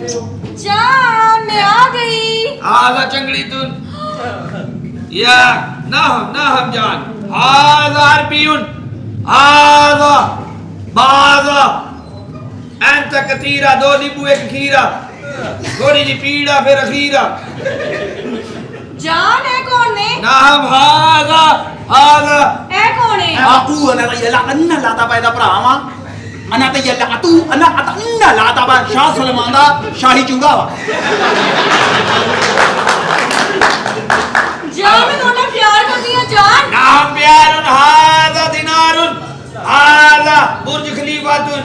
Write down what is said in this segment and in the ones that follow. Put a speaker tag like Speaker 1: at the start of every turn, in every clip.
Speaker 1: जान मैं आ गई।
Speaker 2: हाजा चंगड़ी तुन या ना हम जान हाजा अरबियुन हाजा बाजा एंत कतीरा दो नींबू एक खीरा थोड़ी जी पीड़ा फिर अखीरा
Speaker 1: जान है कौन ने?
Speaker 2: ना हम हाजा हाजा
Speaker 1: है कौन है?
Speaker 3: aku anak yalla anna lata ba da brahma anak yalla atu anak anna lata ba shah sulaiman da shahi chunga wa
Speaker 1: जान मैं थोड़ा प्यार करती हूँ जान।
Speaker 2: ना हम प्यारुन हाजा दिनारुन हाजा बुर्ज खलीफातुन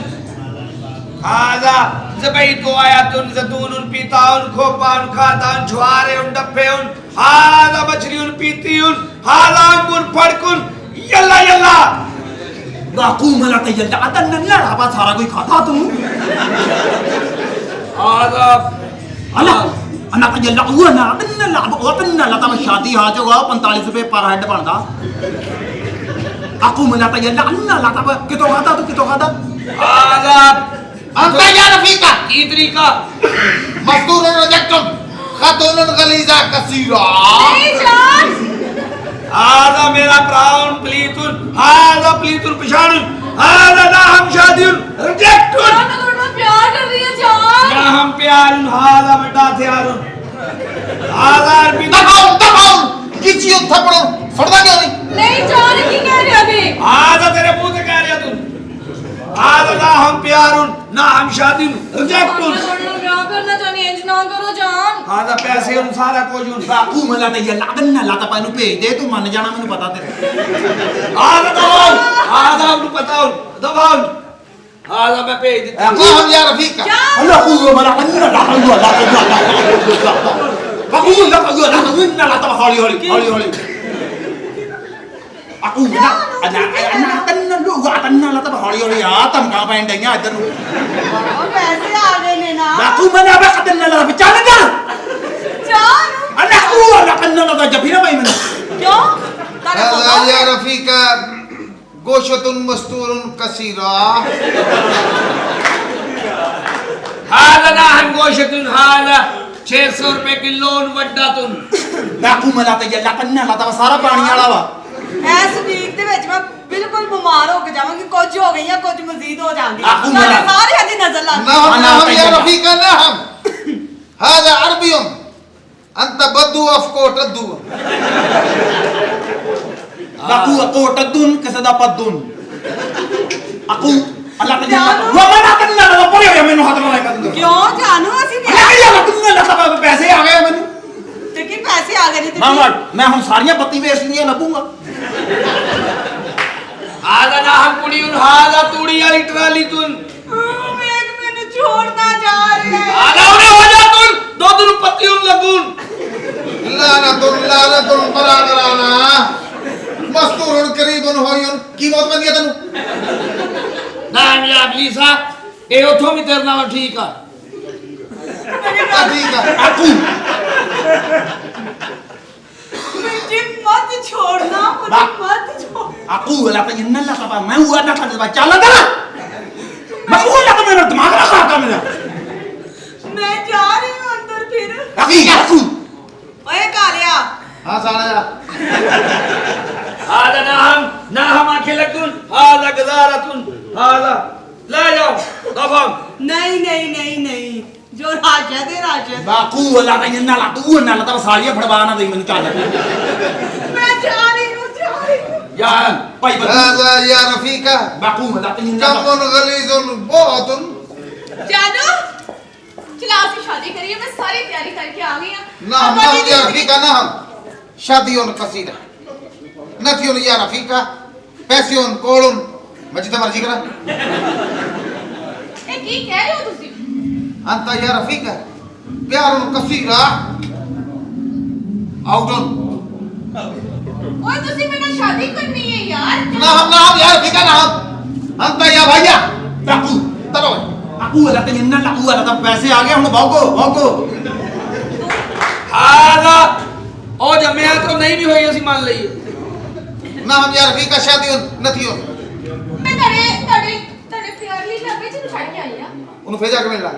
Speaker 2: हाजा ज़बैतु आयातुन ज़तूनुन पीताउन खोपाउन खाताउन जुआरेउन डप्पेउन हाजा मछलियुन पीतीउन हाजा अंगुर फड़कुन यल्ला यल्ला
Speaker 3: aku malata yalla atanna la ba सारा कोई खाता तू
Speaker 2: हाजा
Speaker 3: अल्लाह अना यल्ला हुआ ना अतना ला अतना लता में शादी हा जो 45 रुपए पर हेड बनदा aku malata yalla anna lata ba कितो खाता तू कितो खाता
Speaker 2: हाजा
Speaker 4: अंत या रफीका
Speaker 2: की तरीका
Speaker 4: मजदूर रजक्तुम खातून गलीजा कसीरा
Speaker 1: नहीं जान।
Speaker 2: हाजा मेरा प्राउन प्लीतुन हाजा प्लीतुन पिशानुन हाजा ना हम शादीउन रिजेक्टुन
Speaker 1: जान मैं थोड़ा प्यार कर रही हूँ जान।
Speaker 2: ना हम प्यारुन हाजा बड़ा थयारुन हाजा अरबी
Speaker 4: दबाओ किसी थपड़ो फड़दा क्यों नहीं
Speaker 1: नहीं जान की कह रही अभी?
Speaker 2: हाजा तेरे मुंह से कह रहा तू हाजा ना हम प्यारुन ना हम शादीउन रिजेक्टुन
Speaker 1: मैं थोड़ा प्यार करना चाहनी इंज ना करो जान।
Speaker 2: हाजा पैसे उन सारा कुछ उन
Speaker 3: aku malata yalla anna lata pa nu भेज दे तू मान जाना मैंने पता तेरे
Speaker 2: हाजा दबाओ हाजा उनको बताओ दबाओ हाजा मैं भेज देता
Speaker 4: अल्लाह या Rafiqa
Speaker 3: Allah aku malata anna lata huwa lata aku lata huwa lata anna lata holi holi holi holi aku ना अना तन्ना लोग अतना लता हौली हौली आ तम कहां पे डैया इधर नु
Speaker 1: और पैसे आ गए ने ना
Speaker 3: aku mana ba अतना लता चल जा
Speaker 1: जान।
Speaker 3: अना aku अतना लता जफीना भाई मैंने
Speaker 1: क्यों? तारे
Speaker 4: अल्लाह
Speaker 1: पता
Speaker 4: या रफीका गोशतुन मस्तूरुन कसीरा
Speaker 2: हाजा ना हम गोशतुन हाजा 600 रुपए किलो वड्डा तुन
Speaker 3: aku malata yalla अतना लता सारा पानी वाला वा
Speaker 1: इस वीक दे विच मैं बिल्कुल बीमार हो के जावांगी कुछ हो गई या कुछ मजीद हो जांदी
Speaker 3: आखू
Speaker 1: सारे
Speaker 3: मेरा।
Speaker 1: सारे अजी नजर लग
Speaker 4: ना हम या रफीका ना हम هذا عربي انت بدو افكو تدو
Speaker 3: aku tadun kesada padun aku Allah ka
Speaker 1: Janu.
Speaker 3: wa mana अतना लता पड़े या मैंने हाथ में कर दो
Speaker 1: क्यों जानू असि
Speaker 3: अरे यार अतना लता पैसे आ गए मैंने
Speaker 1: लेकिन पैसे आ गए थे
Speaker 3: मामा मैं हम सारियां पत्ती बेच लिए लबूंगा
Speaker 2: हाजा ना हम कुड़ी उन हाजा तूड़ी वाली ट्राली तुन
Speaker 1: एक मैंने छोड़ना जा रहे हैं
Speaker 2: हाजा उन्हें हो जा तुन दो दिन पत्ती उन लगून
Speaker 4: लानतुन बरादराना मस्तूरुन करीबुन होयुन की मौत बन गया तनु
Speaker 2: ना हम या अबलीसा ए उठो भी तेरे नाल ठीक है
Speaker 4: ठीक है
Speaker 3: aku
Speaker 1: मुझे मत छोड़ना मुझे
Speaker 3: बा-
Speaker 1: मत छोड़
Speaker 3: aku lah pengen lah apa मैं हुआ ना कर बात चल ना मैं हुआ ना मेरा दिमाग ना खाता मेरा
Speaker 1: मैं जा रही हूँ अंदर फिर
Speaker 3: aku
Speaker 1: ओए कालिया
Speaker 4: हां साला
Speaker 2: हाजा ना हम आंखें लगून हाजा गजारा तुन हाजा ले जाओ दफाओ
Speaker 1: नहीं नहीं नहीं नहीं जो राशद है Rashad
Speaker 3: aku lah pengen lah tu ना lah tapi सालियां फड़वाना दे मैंने चल
Speaker 1: मैं जा रही हूँ
Speaker 3: ya pai betul
Speaker 4: هذا يا رفيقة
Speaker 3: aku lah pengen
Speaker 4: كم غليظ بوط
Speaker 1: जानू चलो आपसे शादी करिए मैं सारी तैयारी करके आ गई हूँ
Speaker 4: نعم نعم يا رفيقة نعم شادي قصيدة نفي يا رفيقة पैसियों कोलुन मैं जितना मर्जी करा
Speaker 1: ए की कह रहे हो तुसी
Speaker 4: अंत या रफीका प्यारुन कसीरा आउटन
Speaker 1: ओए तुसी मेरे साथ शादी करनी है यार।
Speaker 4: नाम यार रफीका नाम अंत या भैया
Speaker 3: aku
Speaker 4: चलो
Speaker 3: aku lah pengen lah aku lah tapi पैसे आ गए हम भागो
Speaker 2: हादा ओ जम्मे तो नहीं भी होई ਅਸੀਂ ਮੰਨ ਲਈਏ
Speaker 4: नाम यार रफीका शादी नथियो
Speaker 1: मैं तड़े तड़े तड़े प्यार ली लगे जिन छड़ के आई हां
Speaker 4: ਉਹਨੂੰ ਫੇਰ ਜਾ ਕੇ ਮਿਲ ਲਾ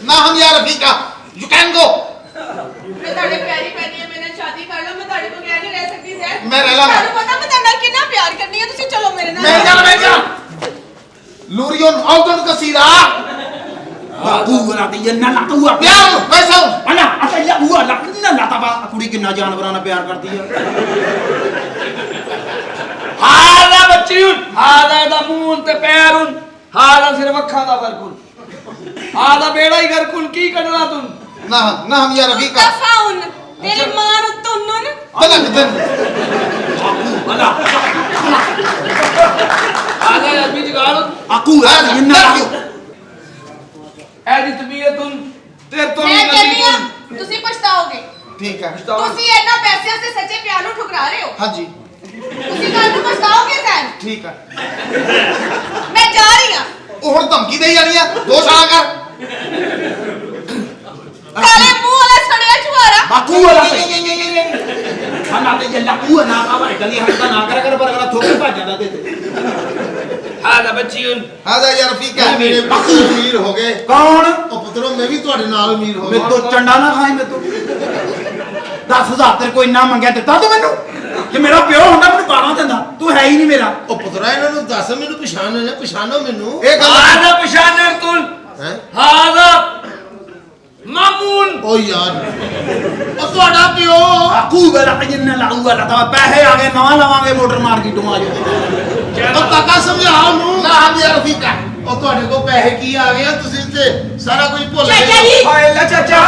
Speaker 4: ਨਾ ਹਮ ਯਾ ਰਫੀਕਾ ਯੂ ਕੈਨ ਗੋ
Speaker 1: ਮੈਂ ਤੁਹਾਡੇ ਪਿਆਰੀ ਪੈਣੀ ਹੈ, ਮੇਰੇ ਨਾਲ ਸ਼ਾਦੀ ਕਰ ਲਓ, ਮੈਂ ਤੁਹਾਡੇ ਕੋਲ ਕਹਿ ਨਹੀਂ ਰਹਿ ਸਕਦੀ ਜ਼ੈਨ।
Speaker 4: ਮੈਂ ਰਹਿ ਲਾਂਗਾ।
Speaker 1: ਤੁਹਾਨੂੰ ਪਤਾ ਮੈਂ ਤੁਹਾਡੇ ਨਾਲ ਕਿੰਨਾ ਪਿਆਰ ਕਰਦੀ ਹਾਂ, ਤੁਸੀਂ ਚਲੋ ਮੇਰੇ ਨਾਲ।
Speaker 4: ਮੈਂ ਜਾ ਲੂਰੀਓਨ ਆਉਟਨ ਕਸੀਰਾ
Speaker 3: Aku lah te yenna la tu apa?
Speaker 4: ਪਿਆਰ ਵੈਸਾ
Speaker 3: Ana ata ya gua la kinna la ta ba ਕੁੜੀ ਕਿੰਨਾ ਜਾਨਵਰਾਂ ਨਾਲ ਪਿਆਰ ਕਰਦੀ ਆ
Speaker 2: ਹਾਦਾ ਬੱਚੀਉਨ ਹਾਦਾ ਦਾ ਮੂੰਹ ਤੇ ਪੈਰੁਨ ਹਾਦਾ ਸਿਰਫ ਅੱਖਾਂ ਦਾ ਫਰਕੁਨ ਹਾਦਾ ਬੇੜਾ ਹੀ ਗਰਕੁਨ ਕੀ ਕੱਢਣਾ ਤੂੰ
Speaker 4: ਨਾ ਹਮ ਯਾ ਰਫੀਕਾ
Speaker 1: ਤਫਾਉਨ ਤੇਰੀ ਮਾਂ ਨੂੰ ਤੁੰਨੁਨ
Speaker 4: ਤਲਕ ਦਿਨ
Speaker 3: Ana
Speaker 2: ਹਾਦਾ ਅਦਮੀ ਜਗਾਲ
Speaker 3: aku lah yenna la tu
Speaker 2: ਐਦੀ ਤਬੀਅਤੁਨ ਤੇ ਤੋਂ
Speaker 1: ਮੈਂ ਕਹਿੰਦੀ
Speaker 2: ਨਸੀਬੁਨ
Speaker 1: ਹਾਂ ਤੁਸੀਂ ਪਛਤਾਓਗੇ।
Speaker 4: ਠੀਕ ਹੈ
Speaker 1: ਤੁਸੀਂ ਇਹਨਾਂ ਪੈਸਿਆਂ ਤੇ ਸੱਚੇ ਪਿਆਰ ਨੂੰ ਠੁਕਰਾ ਰਹੇ ਹੋ।
Speaker 4: ਹਾਂਜੀ
Speaker 1: ਤੁਸੀਂ ਕੱਲ ਨੂੰ ਪਛਤਾਓਗੇ ਜ਼ੈਨ।
Speaker 4: ਠੀਕ ਹੈ
Speaker 1: ਮੈਂ ਜਾ ਰਹੀ ਹਾਂ।
Speaker 4: ਉਹ ਹੁਣ ਧਮਕੀ ਦੇਈ ਜਾਣੀ ਆ 2 ਸਾਲਾਂ ਕਰ
Speaker 1: ਕਾਲੇ ਮੂੰਹ ਵਾਲਾ ਸੜਿਆ ਛੁਆਰਾ।
Speaker 3: aku lah te Ana te yenna ku na ka ba ਗਲੀ ਹੱਟਦਾ ਨਾ ਕਰ ਕਰ ਪਰ ਅਗਲਾ ਥੋਕੇ ਭੱਜ ਜਾਂਦਾ ਤੇ
Speaker 2: ਹਾਦਾ ਬੱਚੀਉਨ
Speaker 4: ਹਾਦਾ ਯਾ ਰਫੀਕਾ
Speaker 5: ਮੇਰੇ ਬੱਚੇ ਅਮੀਰ ਹੋ ਗਏ
Speaker 3: ਕੌਣ
Speaker 5: ਉਹ ਪੁੱਤਰੋ ਮੈਂ ਵੀ ਤੁਹਾਡੇ ਨਾਲ ਅਮੀਰ ਹੋ
Speaker 3: ਮੈਂ
Speaker 5: ਗਿਆ
Speaker 3: ਤੋਂ ਚੰਡਾ ਨਾ ਖਾਈ ਮੈਂ ਤੋਂ 10000 ਤੇਰੇ ਕੋਈ ਇੰਨਾ ਮੰਗਿਆ ਦਿੱਤਾ ਤੂੰ ਮੈਨੂੰ ਜੇ ਮੇਰਾ ਪਿਓ ਹੁੰਦਾ ਮੈਨੂੰ ਗਾਲਾਂ ਦਿੰਦਾ ਤੂੰ ਹੈ ਹੀ ਨਹੀਂ ਮੇਰਾ
Speaker 5: ਉਹ ਪੁੱਤਰਾ ਇਹਨਾਂ ਨੂੰ ਦੱਸ ਮੈਨੂੰ ਪਛਾਣੋ ਮੈਨੂੰ
Speaker 4: ਇਹ ਗੱਲ
Speaker 2: ਹਾਦਾ ਪਛਾਨਰ ਤੁਨ
Speaker 5: ਹੈ
Speaker 2: ਹਾਦਾ ਮਾਮੂਨ
Speaker 5: ਓ ਯਾਰ ਉਹ ਤੁਹਾਡਾ ਪਿਓ
Speaker 3: ਆਕੂ ਵਾਲਾ ਜਿੰਨਾ ਲਾਊ ਵਾਲਾ ਤਾਂ ਪੈਸੇ ਆ ਗਏ ਨਵਾਂ ਲਵਾਂਗੇ ਮੋਟਰ ਮਾਰਕੀਟੋਂ ਆ ਜਾਓ
Speaker 5: ਉਹ ਕਾਕਾ ਸਮਝਾ ਉਹਨੂੰ
Speaker 4: ਨਾ ਹਮ ਯਾ ਰਫੀਕਾ
Speaker 5: ਉਹ ਤੁਹਾਡੇ ਕੋਲ ਪੈਸੇ ਕੀ ਆ ਗਏ ਆ ਤੁਸੀਂ ਤੇ ਸਾਰਾ ਕੁਝ ਭੁੱਲ
Speaker 1: ਚਾਚਾ
Speaker 5: ਗਏ
Speaker 1: ਜੀ
Speaker 3: ਹਾਏ ਲੈ ਚਾਚਾ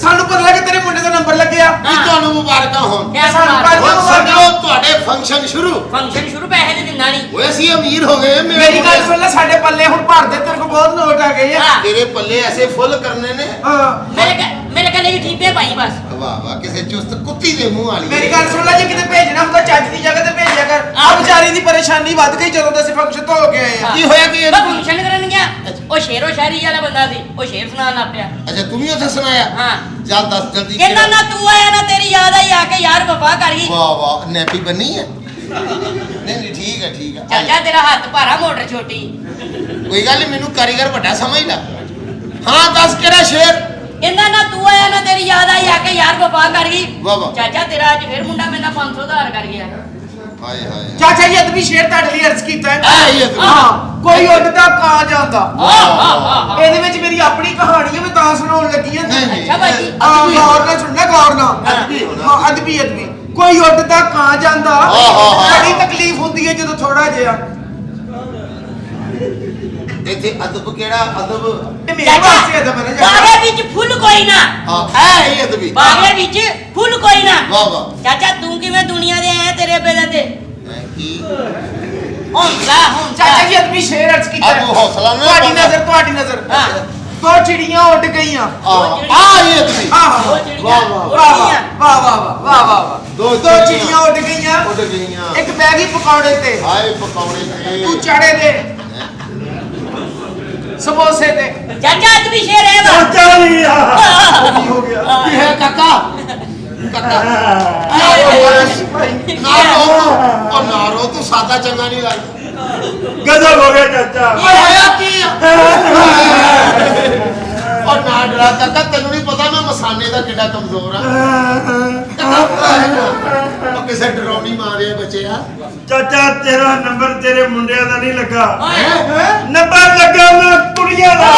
Speaker 3: ਸਾਨੂੰ ਪਤਾ ਲੱਗਾ ਤੇਰੇ ਮੁੰਡੇ ਦਾ ਨੰਬਰ ਲੱਗਿਆ
Speaker 5: ਵੀ ਤੁਹਾਨੂੰ ਮੁਬਾਰਕਾਂ ਹੋਣ
Speaker 3: ਸਾਨੂੰ
Speaker 5: ਹੁਣ ਸਮਝੋ ਤੁਹਾਡੇ ਫੰਕਸ਼ਨ ਸ਼ੁਰੂ
Speaker 6: ਫੰਕਸ਼ਨ ਸ਼ੁਰੂ ਪੈਸੇ ਦੇ ਦਿੰਦਾ ਨਹੀਂ
Speaker 5: ਓਏ ਅਸੀਂ ਅਮੀਰ ਹੋ ਗਏ
Speaker 3: ਮੇਰੀ ਗੱਲ ਸੁਣ ਲੈ ਸਾਡੇ ਪੱਲੇ ਹੁਣ ਭਰ ਦੇ ਤੇਰੇ ਕੋਲ ਬਹੁਤ ਨੋਟ ਆ ਗਏ ਆ
Speaker 6: ਹਾਂ
Speaker 5: ਤੇਰੇ ਪੱਲੇ ਐਸੇ ਫੁੱਲ ਕਰਨੇ ਨੇ
Speaker 3: ਹਾਂ
Speaker 6: ਮੇਰੇ ਕਹਿੰਦੇ ਜੀ ਠੀਪੇ ਭਾਈ ਬਸ
Speaker 5: ਵਾਹ ਵਾਹ ਕਿਸੇ ਚੁਸਤ ਕੁੱਤੀ ਦੇ ਮੂੰਹ ਵਾਲੀ
Speaker 3: ਮੇਰੀ ਗੱਲ ਸੁਣ ਲੈ ਜੇ ਕਿਤੇ ਭੇਜਣਾ ਹੁੰਦਾ ਚੱਜ ਦੀ ਜਗ੍ਹਾ ਤੇ ਭੇਜਿਆ ਕਰ ਆ ਵਿਚਾਰੀ ਦੀ ਪਰੇਸ਼ਾਨੀ ਵੱਧ ਗਈ ਜਦੋਂ ਦੇ ਅਸੀਂ ਫੰਕਸ਼ਨ ਤੋਂ ਹੋ ਕੇ ਆਏ ਆ
Speaker 5: ਕੀ ਹੋਇਆ ਕੀ
Speaker 6: ਮੈਂ ਫੰਕਸ਼ਨ ਕਰਨ ਗਿਆ ਉਹ ਸ਼ੇਰੋ ਸ਼ਾਇਰੀ ਵਾਲਾ ਬੰਦਾ ਸੀ ਉਹ ਸ਼ੇਰ ਸੁਣਾਉਣ ਲੱਗ ਪਿਆ
Speaker 5: ਅੱਛਾ ਤੂੰ ਵੀ ਉੱਥੇ ਸੁਣਾਇਆ
Speaker 6: ਹਾਂ
Speaker 5: ਚੱਲ ਦੱਸ ਜਲਦੀ
Speaker 6: ਕਹਿੰਦਾ ਨਾ ਤੂੰ ਆਇਆ ਨਾ ਤੇਰੀ ਯਾਦ ਆਈ ਆ ਕੇ ਯਾਰ ਵਫਾ ਕਰ ਗਈ
Speaker 5: ਵਾਹ ਵਾਹ ਨੈਪੀ ਬੰਨੀ ਹੈ ਨਹੀਂ ਠੀਕ ਹੈ
Speaker 6: ਚਾਚਾ ਤੇਰਾ ਹੱਥ ਭਾਰਾ ਮੋਟਰ ਛੋਟੀ
Speaker 5: ਕੋਈ ਗੱਲ ਨਹੀਂ ਮੈਨੂੰ ਕਾਰੀਗਰ ਵੱਡਾ ਸਮਝ ਲੈ ਹਾਂ ਦੱਸ ਕਿਹੜਾ ਸ਼ੇਰ
Speaker 6: ਕਹਿੰਦਾ ਨਾ ਤੂੰ ਆਇਆ ਨਾ ਤੇਰੀ ਯਾਦ ਆਈ ਆ ਕੇ ਯਾਰ ਵਫਾ ਕਰ ਗਈ
Speaker 5: ਵਾਹ ਵਾਹ
Speaker 6: ਚਾਚਾ ਤੇਰਾ ਅੱਜ ਫੇਰ ਮੁੰਡਾ ਮੇਰੇ ਨਾਲ 500 ਉਧਾਰ ਕਰ ਗਿਆ
Speaker 5: ਹਾਏ ਹਾਏ
Speaker 3: ਚਾਚਾ ਜੀ ਅਦਬੀ ਸ਼ੇਰ ਤੁਹਾਡੇ ਲਈ ਅਰਜ਼ ਕੀਤਾ ਹੈ
Speaker 5: ਇਹ ਅਦਬੀ।
Speaker 3: ਹਾਂ ਕੋਈ ਉੱਡਦਾ ਕਾਂ ਜਾਂਦਾ
Speaker 6: ਆਹ
Speaker 3: ਇਹਦੇ ਵਿੱਚ ਮੇਰੀ ਆਪਣੀ ਕਹਾਣੀ ਹੈ ਮੈਂ ਤਾਂ ਸੁਣਾਉਣ ਲੱਗੀ ਹਾਂ
Speaker 5: ਨਹੀਂ, ਨਹੀਂ।
Speaker 6: ਅੱਛਾ ਭਾਜੀ
Speaker 3: ਗੌਰ ਨਾਲ ਸੁਣਨਾ ਗੌਰ ਨਾਲ
Speaker 5: ਅਦਬੀ ਹੋਣਾ।
Speaker 3: ਹਾਂ ਅਦਬੀ ਕੋਈ ਉੱਡਦਾ ਕਾਂ ਜਾਂਦਾ
Speaker 5: ਹਾਂ।
Speaker 3: ਬੜੀ ਤਕਲੀਫ ਹੁੰਦੀ ਹੈ ਜਦੋਂ ਥੋੜਾ ਜਿਹਾ
Speaker 5: ਇੱਥੇ ਅਦਬ ਕਿਹੜਾ ਅਦਬ
Speaker 3: ਇਹ ਮੇਰੇ ਵਾਸਤੇ ਅਦਬ ਹੈ ਨਾ ਚਾਚਾ
Speaker 6: ਬਾਗੇ ਵਿੱਚ ਫੁੱਲ ਕੋਈ ਨਾ
Speaker 5: ਹਾਂ ਇਹ ਅਦਬੀ
Speaker 6: ਬਾਗੇ ਵਿੱਚ ਫੁੱਲ ਕੋਈ ਨਾ
Speaker 5: ਵਾਹ ਵਾਹ
Speaker 6: ਚਾਚਾ ਤੂੰ ਕਿਵੇਂ ਦੁਨੀਆ ਦੇ ਆਇਆ ਤੇਰੇ ਬੇਲੇ ਤੇ
Speaker 5: ਕੀ
Speaker 6: ਹੌਂਸਲਾ
Speaker 3: ਚਾਚਾ ਜੀ ਅਦਬੀ ਸ਼ੇਰ ਅਰਜ਼ ਕੀਤਾ
Speaker 5: ਆ ਤੂੰ ਹੌਸਲਾ ਨਾ
Speaker 3: ਤੁਹਾਡੀ ਨਜ਼ਰ
Speaker 6: ਹਾਂ
Speaker 3: ਦੋ ਚਿੜੀਆਂ ਉੱਡ ਗਈਆਂ
Speaker 5: ਆ ਇਹ ਅਦਬੀ
Speaker 3: ਆਹ
Speaker 6: ਉਹ ਚਿੜੀਆਂ
Speaker 5: ਵਾਹ, ਵਾਹ,
Speaker 3: ਵਾਹ
Speaker 6: ਉੱਡੀਆਂ।
Speaker 3: ਵਾਹ ਵਾਹ ਵਾਹ ਵਾਹ
Speaker 5: ਦੋ
Speaker 3: ਦੋ
Speaker 5: ਚਿੜੀਆਂ
Speaker 3: ਚਿੜੀਆਂ ਉੱਡ ਗਈਆਂ
Speaker 5: ਉੱਡ ਗਈਆਂ
Speaker 3: ਇੱਕ ਬਹਿ ਗਈ ਪਕੌੜੇ ਤੇ
Speaker 5: ਹਾਏ ਪਕੌੜੇ
Speaker 3: ਤੂੰ
Speaker 5: ਤੇ
Speaker 3: ਚਾੜੇ ਦੇ ਸਮੋਸੇ ਤੇ
Speaker 6: ਚਾਚਾ ਅੱਜ ਵੀ ਸ਼ੇਰ ਹੈ ਵਾ
Speaker 3: ਕੀ ਹੋ ਗਿਆ
Speaker 5: ਕੀ ਹੈ ਕਾਕਾ ਕਾਕਾ ਨਾ ਰੋ ਉਹ ਨਾ ਰੋ ਤੂੰ ਸਾਦਾ ਚੰਗਾ ਨਹੀਂ ਲੱਗਦਾ
Speaker 3: ਗਜ਼ਬ ਹੋ ਗਿਆ ਚਾਚਾ
Speaker 5: ਓਏ ਹੋਇਆ ਕੀ ਆ ਉਹ ਨਾ ਡਰਾ ਕਾਕਾ ਤੈਨੂੰ ਨਹੀਂ ਪਤਾ ਮੈਂ ਮਸਾਨੇ ਦਾ ਕਿੱਡਾ ਕਮਜ਼ੋਰ ਆ ਉਹ ਕਿਸੇ ਡਰਾਉਣੀ ਮਾਰਿਆ ਬੱਚਿਆ
Speaker 7: ਚਾਚਾ ਤੇਰਾ ਨੰਬਰ ਤੇਰੇ ਮੁੰਡਿਆਂ ਦਾ ਨਹੀਂ ਲੱਗਾ
Speaker 6: ਓਏ
Speaker 7: ਨੰਬਰ ਲੱਗਾ ਮੈਂ ਕੁੜੀਆਂ ਦਾ